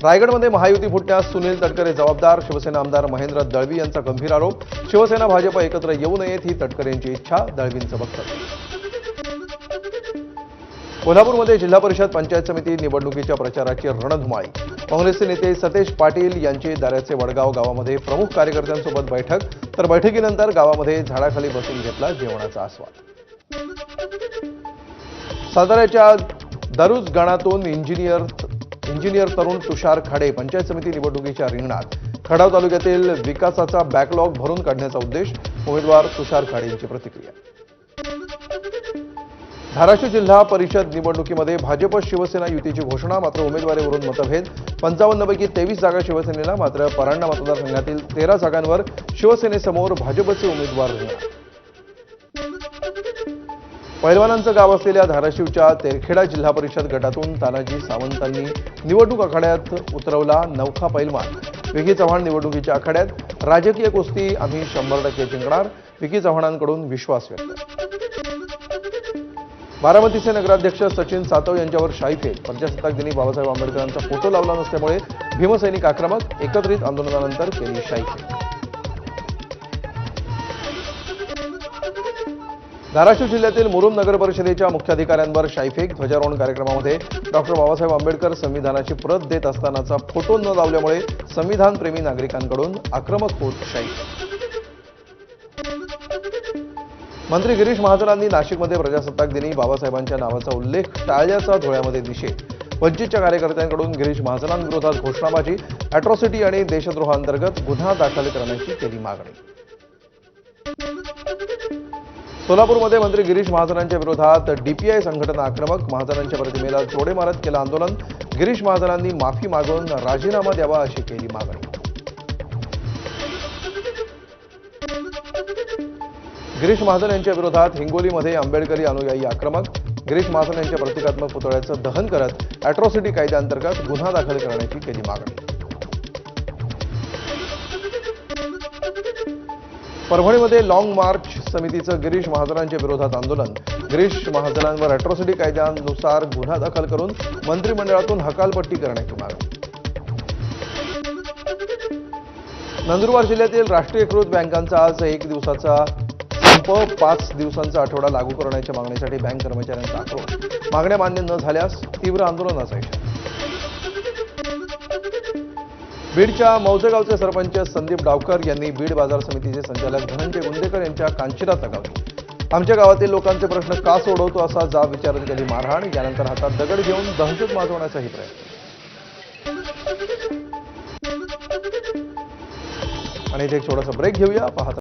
रायगडमध्ये महायुती फुटण्यास सुनील तटकरे जबाबदार. शिवसेना आमदार महेंद्र दळवी यांचा गंभीर आरोप. शिवसेना भाजप एकत्र येऊ नयेत ही तटकरेंची इच्छा, दळवींचं वक्तव्य. कोल्हापूरमध्ये जिल्हा परिषद पंचायत समिती निवडणुकीच्या प्रचाराची रणधुमाळी. काँग्रेसचे नेते सतेज पाटील यांची दाऱ्याचे वडगाव गावामध्ये प्रमुख कार्यकर्त्यांसोबत बैठक, तर बैठकीनंतर गावामध्ये झाडाखाली बसून घेतला जेवणाचा आस्वाद. साताऱ्याच्या दारुज गणातून इंजिनियर तरुण तुषार खाडे पंचायत समिती निवडणुकीच्या रिंगणात. खडाव तालुक्यातील विकासाचा बॅकलॉग भरून काढण्याचा उद्देश, उमेदवार तुषार खाडे यांची प्रतिक्रिया. धाराशिव जिल्हा परिषद निवडणुकीमध्ये भाजप शिवसेना युतीची घोषणा, मात्र उमेदवारीवरून मतभेद. 55 पैकी 23 जागा शिवसेनेला, मात्र परांडा मतदारसंघातील 13 जागांवर शिवसेनेसमोर भाजपचे उमेदवार रिंगणात. पैलवानांचं गाव असलेल्या धाराशिवच्या तेरखेडा जिल्हा परिषद गटातून तानाजी सावंतांनी निवडणूक आखाड्यात उतरवला नवखा पैलवान. विकी चव्हाण निवडणुकीच्या आखाड्यात. राजकीय कुस्ती आम्ही 100% जिंकणार, विकी चव्हाणांकडून विश्वास व्यक्त. बारामतीचे नगराध्यक्ष सचिन सातव यांच्यावर शाईफेक. प्रजासत्ताक दिनी बाबासाहेब आंबेडकरांचा फोटो लावला नसल्यामुळे भीमसैनिक आक्रमक. एकत्रित आंदोलनानंतर केली शाईफेक. धाराशिव जिल्ह्यातील मुरुम नगर परिषदेच्या मुख्याधिकाऱ्यांवर शाईफेक. ध्वजारोहण कार्यक्रमामध्ये डॉक्टर बाबासाहेब आंबेडकर संविधानाची प्रत देत असतानाचा फोटो न लावल्यामुळे संविधानप्रेमी नागरिकांकडून आक्रमक होत शाईफेक. मंत्री गिरीश महाजनांनी नाशिकमध्ये प्रजासत्ताक दिनी बाबासाहेबांच्या नावाचा उल्लेख टाळल्याचा धुळ्यामध्ये निषेध. वंचितच्या कार्यकर्त्यांकडून गिरीश महाजनांविरोधात घोषणाबाजी. अॅट्रॉसिटी आणि देशद्रोहांतर्गत गुन्हा दाखल करण्याची केली मागणी. सोलापूरमध्ये मंत्री गिरीश महाजनांच्या विरोधात डीपीआय संघटना आक्रमक. महाजनांच्या प्रतिमेला जोडे मारत केलं आंदोलन. गिरीश महाजनांनी माफी मागून राजीनामा द्यावा अशी केली मागणी. गिरीश महाजन यांच्या विरोधात हिंगोलीमध्ये आंबेडकरी अनुयायी आक्रमक. गिरीश महाजन यांच्या प्रतिकात्मक पुतळ्याचं दहन करत अॅट्रॉसिटी कायद्याअंतर्गत गुन्हा दाखल करण्याची केली मागणी. परभणीमध्ये लाँग मार्च समितीचं गिरीश महाजनांच्या विरोधात आंदोलन. गिरीश महाजनांवर अॅट्रॉसिटी कायद्यानुसार गुन्हा दाखल करून मंत्रिमंडळातून हकालपट्टी करण्याची मागणी. नंदुरबार जिल्ह्यातील राष्ट्रीयकृत बँकांचा आज 1 दिवसाचा संप. 5 दिवसांचा आठवडा लागू करण्याच्या मागणीसाठी बँक कर्मचाऱ्यांचा आक्रोश. मागण्या मान्य न झाल्यास तीव्र आंदोलनाचा इशारा. बीडच्या मौजेगावचे सरपंच संदीप डावकर यांनी बीड बाजार समितीचे संचालक धनंजय गुंदेकर यांच्या कांचिरात लगावली. आमच्या गावातील लोकांचे प्रश्न का सोडवतो असा जाब विचारत गेली मारहाण. यानंतर हातात दगड घेऊन दहशत माजवण्याचाही प्रयत्न. आणि इथे एक छोटासा ब्रेक घेऊया. पाहता